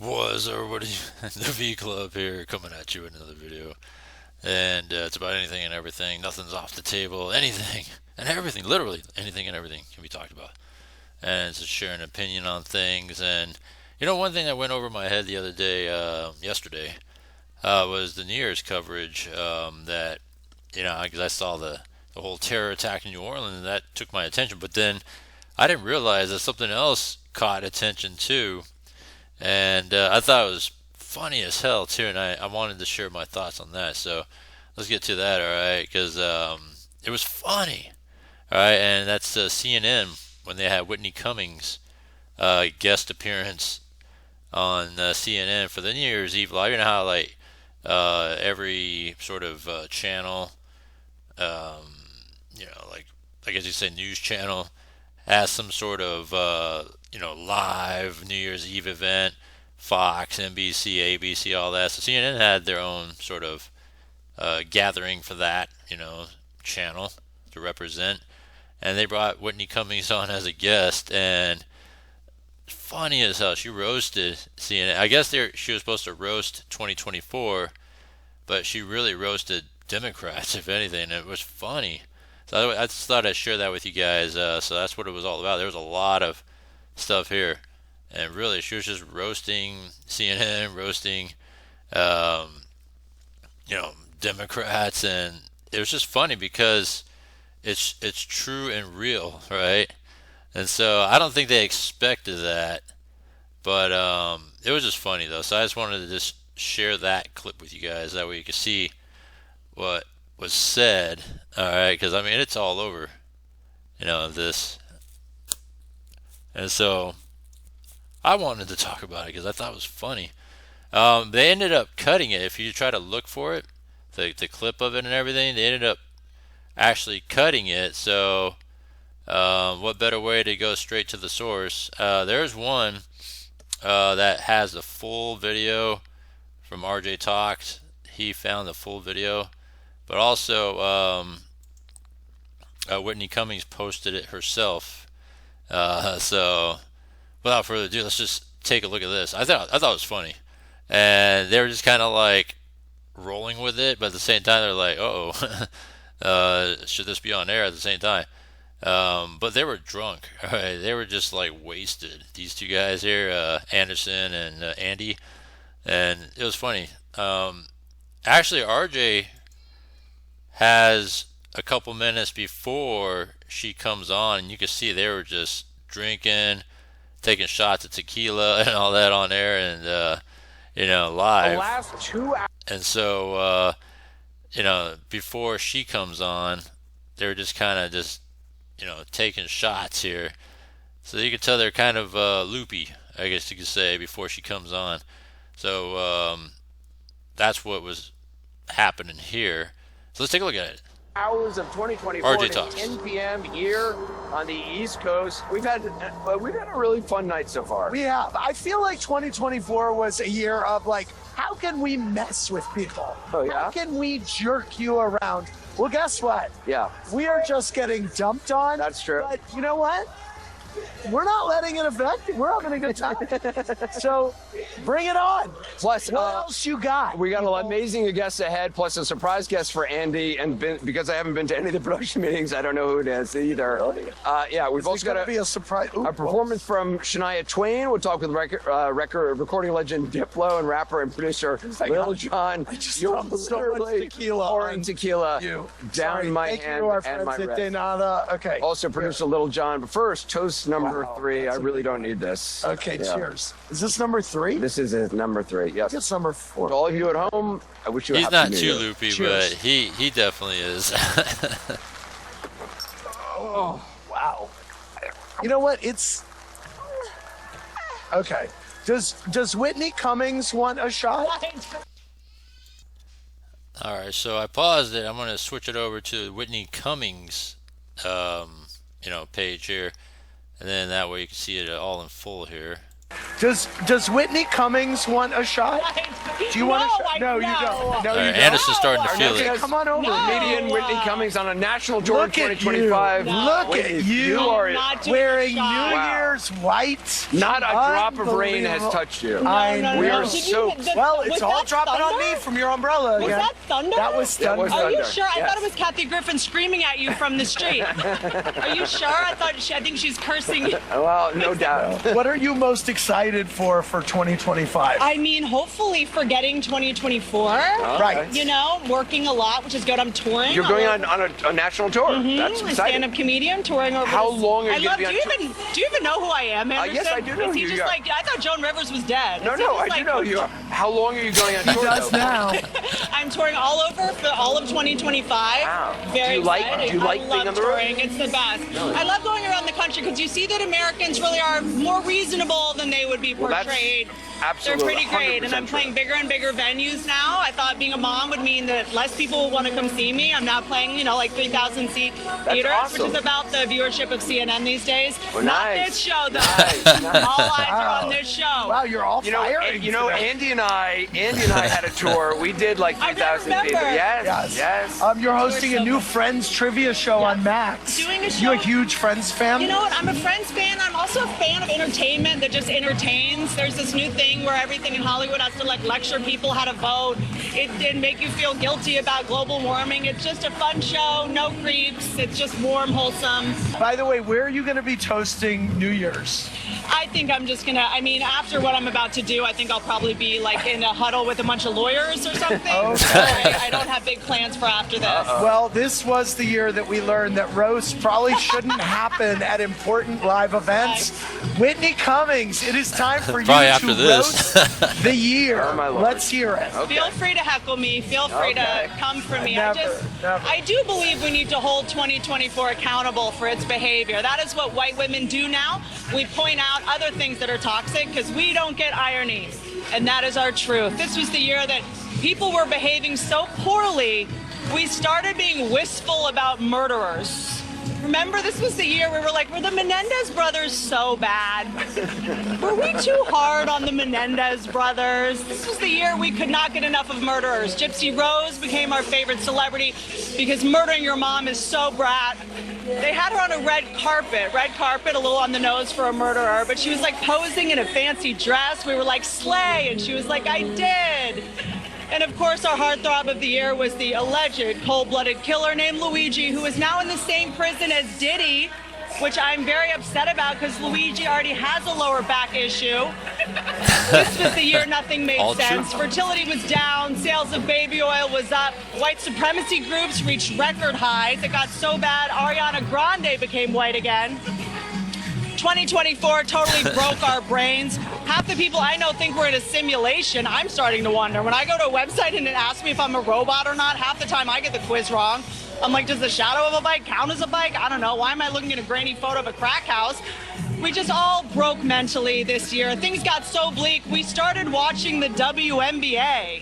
was, or what do you, the V Club here coming at you with another video. And it's about anything and everything. Nothing's off the table. Anything and everything, literally anything and everything can be talked about. And it's just sharing an opinion on things. And one thing that went over my head the other day, yesterday, was the New Year's coverage that, because I saw the whole terror attack in New Orleans, and that took my attention. But then I didn't realize that something else caught attention too, and I thought it was funny as hell too, and I wanted to share my thoughts on that. So let's get to that, all right? Because it was funny, all right, and that's CNN when they had Whitney Cummings guest appearance on CNN for the New Year's Eve live. You know how like every sort of channel, like I guess you say news channel has some sort of live New Year's Eve event. Fox, NBC, ABC, all that. So CNN had their own sort of gathering for that, channel to represent, and they brought Whitney Cummings on as a guest, and funny as hell, she roasted CNN. I guess she was supposed to roast 2024, but she really roasted Democrats, if anything. And it was funny. So I just thought I'd share that with you guys. So that's what it was all about. There was a lot of stuff here, and really, she was just roasting CNN, roasting, um, Democrats, and it was just funny because it's true and real, right? And so I don't think they expected that, but it was just funny though. So I just wanted to just share that clip with you guys. That way you can see what was said. All right, because I mean it's all over, this. And so I wanted to talk about it because I thought it was funny. They ended up cutting it. If you try to look for it, the clip of it and everything, they ended up actually cutting it. So what better way to go straight to the source? There's one that has the full video from RJ Talks. He found the full video, but also Whitney Cummings posted it herself. So without further ado, let's just take a look at this. I thought it was funny, and they were just kind of like rolling with it, but at the same time they're like, "Oh, should this be on air?" At the same time. But they were drunk. All right, they were just like wasted. These two guys here, Anderson and Andy, and it was funny. Actually, RJ has a couple minutes before she comes on, and you can see they were just drinking, taking shots of tequila and all that on air, and live. The last 2 hours. And so, before she comes on, they were just kind of just taking shots here. So you can tell they're kind of loopy, I guess you could say, before she comes on. So that's what was happening here. So let's take a look at it. Hours of 2024 RJ to Talks. 10 p.m. here on the East Coast. We've had a really fun night so far. We have. I feel like 2024 was a year of like, how can we mess with people? Oh, yeah? How can we jerk you around? Well, guess what? Yeah, We are just getting dumped on. that's true. But you know what? We're not letting it affect it. We're having a good time. So bring it on. Plus, What else you got? we got people? an amazing guest ahead, plus a surprise guest for Andy. And because I haven't been to any of the production meetings, I don't know who it is either. Yeah, we've It's also going got to be a surprise. Ooh, a performance from Shania Twain. We'll talk with recording legend Diplo and rapper and producer Lil Jon. I just You're dumped so much literally tequila pouring on tequila you. down Sorry. my Thank you hand to our and friends my at wrist. Denada. Okay. Also producer Lil Jon. But first, toast number Wow, 3. I that's really don't need this. Okay, Yeah. cheers. Is this number 3? This is number 3. Yes. It's number 4. To all of you at home, I wish you a He's happy not New too Year. loopy, Cheers. but he definitely is. Oh, wow. You know what? It's okay. Does Whitney Cummings want a shot? All right, so I paused it. I'm going to switch it over to Whitney Cummings, page here, and then that way you can see it all in full here. Does Whitney Cummings want a shot? Do you want a shot? No, you don't. No, you don't. Anderson's starting to Our feel next it. guest, Come on over. Comedian Whitney Cummings on a national tour in Look at 2025. you. Look Whitney, at you. You are Not doing Wearing a shot. New Wow. Year's white. not a drop of rain has Unbelievable. touched you. I No, no, We no. are Did you- soaked. Well, was it's all that dropping on thunder? me from your umbrella Was again. that thunder? That was That was thunder. Are you thunder. sure? I Yes. thought it was Kathy Griffin screaming at you from the street. Are you sure? I think she's cursing you. Well, no doubt. What are you most excited for 2025? I mean, hopefully forgetting 2024. Right. You know, working a lot, which is good. I'm touring. You're going on a national tour. That's a exciting. stand-up comedian touring over. How this- long are you I gonna love. be on Do you even know who I am, Anderson? yes, I do know Is he who just you are. like I thought Joan Rivers was dead. No, Is he no, just I do like- know you are. How long are you going on tour? Does though? now. I'm touring all over for all of 2025. Wow. Very Do you like- excited. do you like I being love on the road? touring. It's the best. I love going around the country because you see that Americans really are more reasonable than they would be Well, that's portrayed. absolutely They're pretty great, and I'm 100% playing bigger and bigger venues now. I thought being a mom would mean that less people would want to come see me. I'm now playing, like 3,000 seat theaters, awesome. which is about the viewership of CNN these days. Well, Not nice. this show, though. Nice, nice. All eyes are Wow. on this show. Wow, you're all You know, firing. today. Andy and I had a tour. We did like I 3,000 remember. theaters. Yes, Yes. yes. You're hosting You're a so new good. Friends trivia show on Max. Doing a You a show- huge Friends fan? You know what? I'm a Friends fan. I'm also a fan of entertainment that just entertains. There's this new thing where everything in Hollywood has to lecture people how to vote. It didn't make you feel guilty about global warming. It's just a fun show, no creeps. It's just warm, wholesome. By the way, where are you going to be toasting New Year's? I think I'm just gonna. After what I'm about to do, I think I'll probably be like in a huddle with a bunch of lawyers or something. Okay. I don't have big plans for after this. Well, this was the year that we learned that roasts probably shouldn't happen at important live events. Whitney Cummings, it is time for you Probably to after this. roast the year. Oh, my Lord. Let's hear it. Okay. Feel free to heckle me. Feel free Okay. to come for me. Never, never. I do believe we need to hold 2024 accountable for its behavior. That is what white women do now. We point out other things that are toxic because we don't get irony. And that is our truth. This was the year that people were behaving so poorly, we started being wistful about murderers. Remember, this was the year we were like, were the Menendez brothers so bad? Were we too hard on the Menendez brothers? This was the year we could not get enough of murderers. Gypsy Rose became our favorite celebrity because murdering your mom is so brat. They had her on a red carpet, a little on the nose for a murderer, but she was like posing in a fancy dress. We were like, slay, and she was like, I did. And of course, our heartthrob of the year was the alleged cold-blooded killer named Luigi, who is now in the same prison as Diddy, which I'm very upset about because Luigi already has a lower back issue. This was the year nothing made All sense. true. Fertility was down, sales of baby oil was up, white supremacy groups reached record highs. It got so bad, Ariana Grande became white again. 2024 totally broke our brains. Half the people I know think we're in a simulation. I'm starting to wonder. When I go to a website and it asks me if I'm a robot or not, half the time I get the quiz wrong. I'm like, does the shadow of a bike count as a bike? I don't know. Why am I looking at a grainy photo of a crack house? We just all broke mentally this year. Things got so bleak, we started watching the WNBA.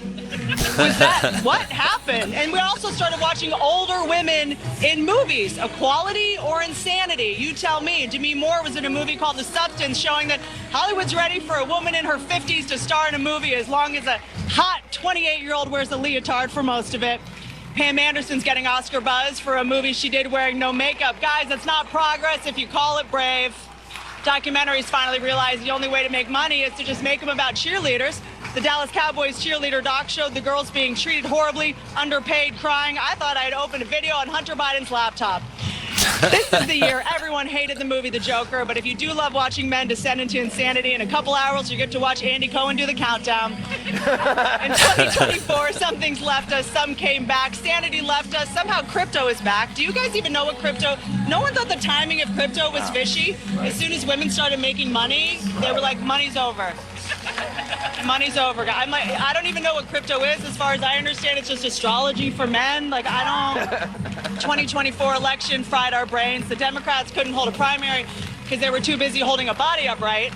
Was that what happened? And we also started watching older women in movies. Equality or insanity? You tell me. Demi Moore was in a movie called The Substance, showing that Hollywood's ready for a woman in her 50s to star in a movie as long as a hot 28-year-old wears a leotard for most of it. Pam Anderson's getting Oscar buzz for a movie she did wearing no makeup. Guys, that's not progress if you call it brave. Documentaries finally realized the only way to make money is to just make them about cheerleaders. The Dallas Cowboys cheerleader doc showed the girls being treated horribly, underpaid, crying. I thought I'd open a video on Hunter Biden's laptop. This is the year everyone hated the movie The Joker, but if you do love watching men descend into insanity, in a couple hours you get to watch Andy Cohen do the countdown. In 2024, some things left us, some came back. Sanity left us. Somehow crypto is back. Do you guys even know what crypto? No one thought the timing of crypto was fishy. As soon as women started making money, they were like, money's over. Money's over. I don't even know what crypto is. As far as I understand, it's just astrology for men. 2024 election fried our brains. The Democrats couldn't hold a primary because they were too busy holding a body upright.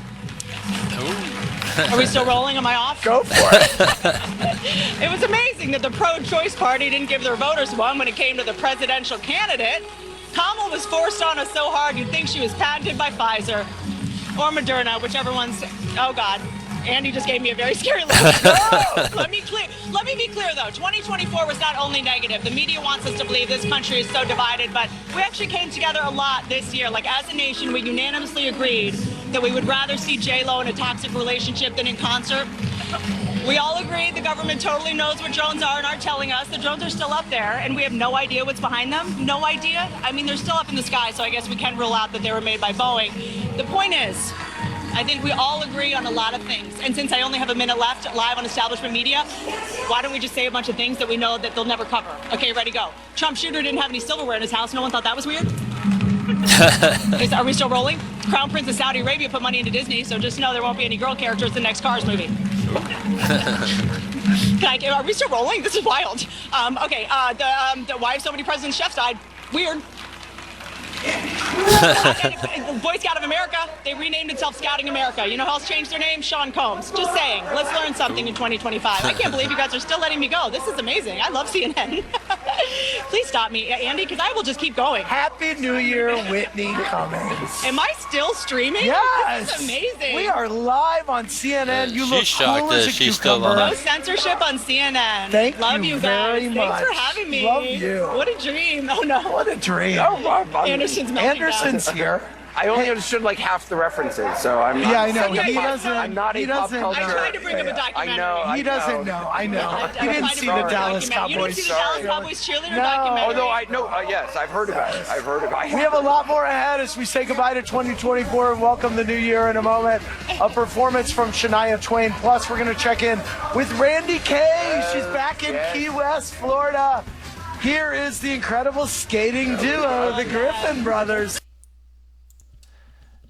Are we still rolling? Am I off? Go for it. It was amazing that the pro-choice party didn't give their voters one when it came to the presidential candidate. Kamala was forced on us so hard you'd think she was patented by Pfizer. or Moderna, whichever one's. Oh God, Andy just gave me a very scary look. Let me be clear though. 2024 was not only negative. The media wants us to believe this country is so divided, but we actually came together a lot this year. Like as a nation, we unanimously agreed that we would rather see J-Lo in a toxic relationship than in concert. We all agree the government totally knows what drones are and aren't telling us. The drones are still up there, and we have no idea what's behind them. No idea. I mean, they're still up in the sky, so I guess we can rule out that they were made by Boeing. The point is, I think we all agree on a lot of things. And since I only have a minute left live on Establishment Media, why don't we just say a bunch of things that we know that they'll never cover? Okay, ready, go. Trump shooter didn't have any silverware in his house. No one thought that was weird? Are we still rolling? Crown Prince of Saudi Arabia put money into Disney, so just know there won't be any girl characters in the next Cars movie. Are we still rolling? This is wild. Why have so many presidents' chefs died? Weird. Boy Scout of America, they renamed itself Scouting America. You know who else changed their name? Sean Combs. Just saying. Let's learn something in 2025. I can't believe you guys are still letting me go. This is amazing. I love CNN. Please stop me, Andy, because I will just keep going. Happy New Year, Whitney Cummings. Am I still streaming? Yes. This is amazing. We are live on CNN. You look shocked cool that as a she's still cucumber. on. No censorship on CNN. Thank Love you you guys. very much. Thanks for having me. Love you. What a dream. Oh no. What a dream. Anderson's melting down. Anderson's here. I only understood like half the references, so I'm not. Yeah, I know. I'm He not- doesn't- I'm not he a pop doesn't- culture. I tried to bring up a documentary. I know. He doesn't know. I know. He didn't see the Sorry. Dallas You didn't Cowboys. see the Dallas Cowboys cheerleader No. documentary? Although I know, yes, I've heard about it. I've heard about it. We have a lot more ahead as we say goodbye to 2024 and welcome the new year in a moment. A performance from Shania Twain. Plus, we're going to check in with Randy Kay. She's back in Key West, Florida. Here is the incredible skating duo, the Griffin Brothers.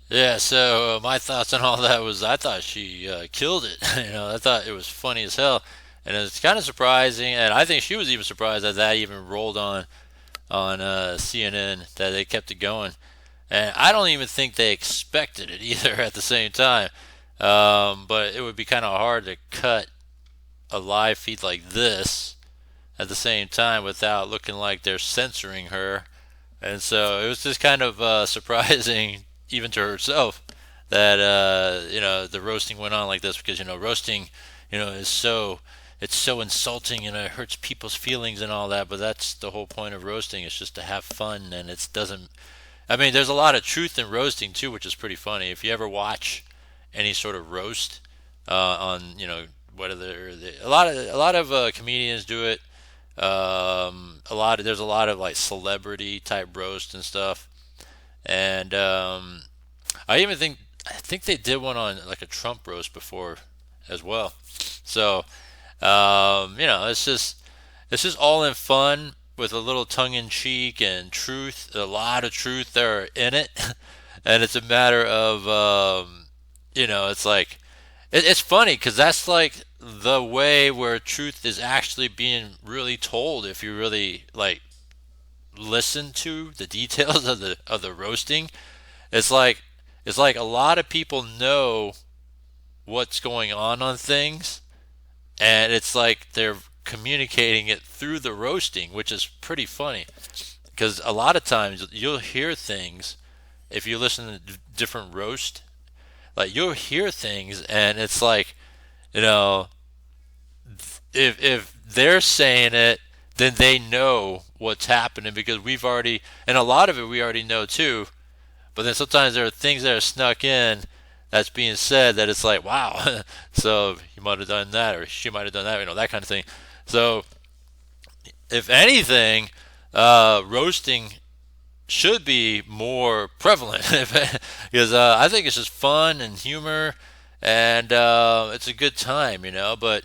Yeah, so my thoughts on all that was I thought she killed it. I thought it was funny as hell. And it's kind of surprising, and I think she was even surprised that that even rolled on CNN, that they kept it going. And I don't even think they expected it either at the same time. But it would be kind of hard to cut a live feed like this at the same time without looking like they're censoring her. And so it was just kind of surprising even to herself that the roasting went on like this, because roasting is so insulting and it hurts people's feelings and all that, but that's the whole point of roasting. It's just to have fun, and it doesn't, I mean, there's a lot of truth in roasting too, which is pretty funny. If you ever watch any sort of roast on a lot of comedians do it. There's a lot of like celebrity type roast and stuff. And I think they did one on like a Trump roast before as well. So it's just all in fun with a little tongue in cheek and truth, a lot of truth there in it. And it's a matter of it's like it's funny because that's like the way where truth is actually being really told if you really like listen to the details of the roasting. It's like a lot of people know what's going on things, and it's like they're communicating it through the roasting, which is pretty funny, because a lot of times you'll hear things if you listen to different roast, like you'll hear things and it's like if they're saying it, then they know what's happening, because we've already, and a lot of it we already know too, but then sometimes there are things that are snuck in that's being said that it's like, wow, so you might have done that, or she might have done that, that kind of thing. So if anything, roasting should be more prevalent, because I think it's just fun and humor, and it's a good time, but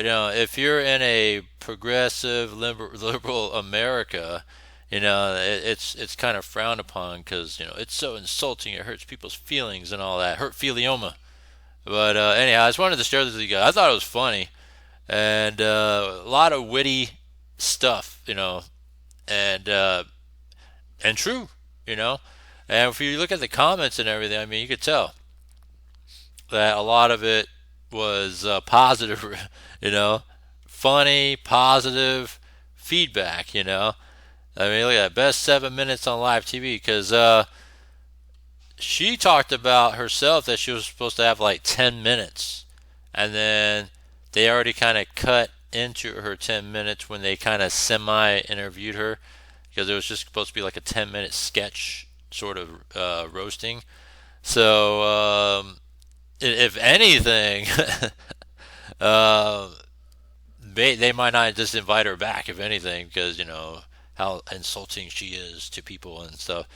if you're in a progressive liberal America, it's kind of frowned upon, because it's so insulting, it hurts people's feelings and all that, hurtfilioma. But anyhow, I just wanted to share this with you guys. I thought it was funny, and a lot of witty stuff, and true, and if you look at the comments and everything, I mean, you could tell that a lot of it was positive, funny, positive feedback, I mean, look at that, best 7 minutes on live TV, because she talked about herself that she was supposed to have like 10 minutes. And then they already kind of cut into her 10 minutes when they kind of semi interviewed her, because it was just supposed to be like a 10-minute sketch sort of roasting. So, if anything, uh, they might not just invite her back, if anything, because, how insulting she is to people and stuff.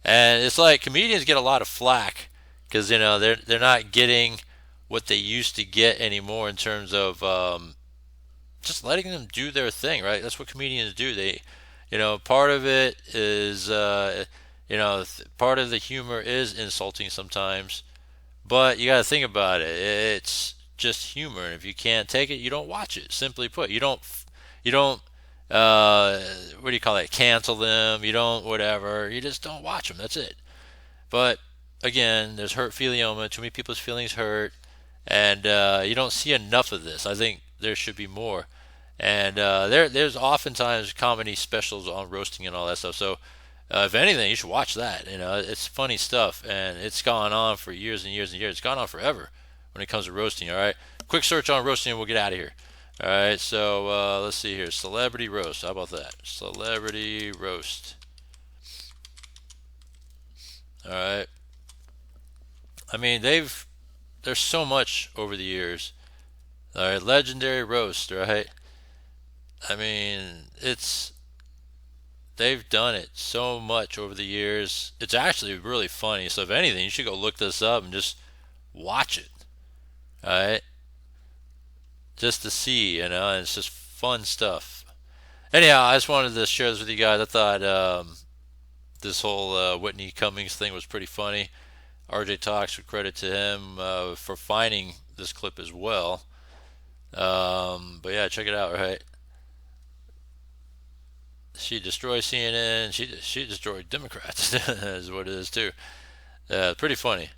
And it's like comedians get a lot of flack because they're not getting what they used to get anymore in terms of just letting them do their thing, right? That's what comedians do. Part of it is part of the humor is insulting sometimes, but you got to think about it. It's just humor, and if you can't take it, you don't watch it. Simply put, you don't what do you call it? Cancel them. You don't whatever. You just don't watch them. That's it. But again, there's hurt feelioma. Too many people's feelings hurt, and you don't see enough of this. I think there should be more. And there's oftentimes comedy specials on roasting and all that stuff. So if anything, you should watch that. It's funny stuff, and it's gone on for years and years and years. It's gone on forever when it comes to roasting. All right, quick search on roasting, and we'll get out of here. All right, so let's see here. Celebrity roast. How about that? Celebrity roast. All right. I mean, there's so much over the years. All right, legendary roast. Right. I mean, they've done it so much over the years. It's actually really funny. So if anything, you should go look this up and just watch it. All right, just to see, and it's just fun stuff. Anyhow, I just wanted to share this with you guys. I thought this whole Whitney Cummings thing was pretty funny. RJ Talks, with credit to him for finding this clip as well. But yeah, check it out. Right. She destroyed CNN. She destroyed Democrats. Is what it is too. Pretty funny.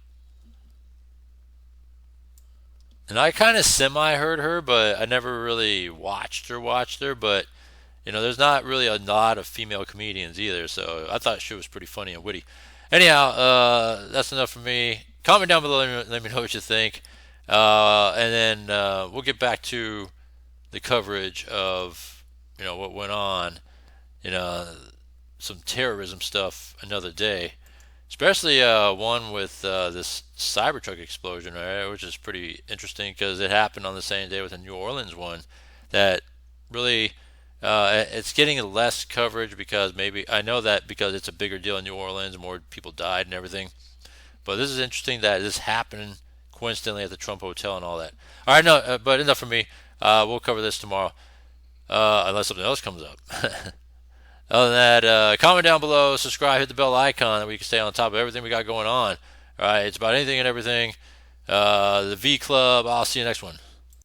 And I kind of semi heard her, but I never really watched her. But there's not really a lot of female comedians either, so I thought she was pretty funny and witty. Anyhow, that's enough for me. Comment down below. Let me know what you think, and then we'll get back to the coverage of what went on. Some terrorism stuff another day, especially one with this Cybertruck explosion, right, which is pretty interesting because it happened on the same day with the New Orleans one. That really it's getting less coverage because maybe I know that because it's a bigger deal in New Orleans, more people died and everything. But this is interesting that this happened coincidentally at the Trump Hotel and all that. All right, no, but enough for me. We'll cover this tomorrow, unless something else comes up. Other than that, comment down below, subscribe, hit the bell icon, that we can stay on top of everything we got going on. All right, it's about anything and everything. The V Club. I'll see you next one.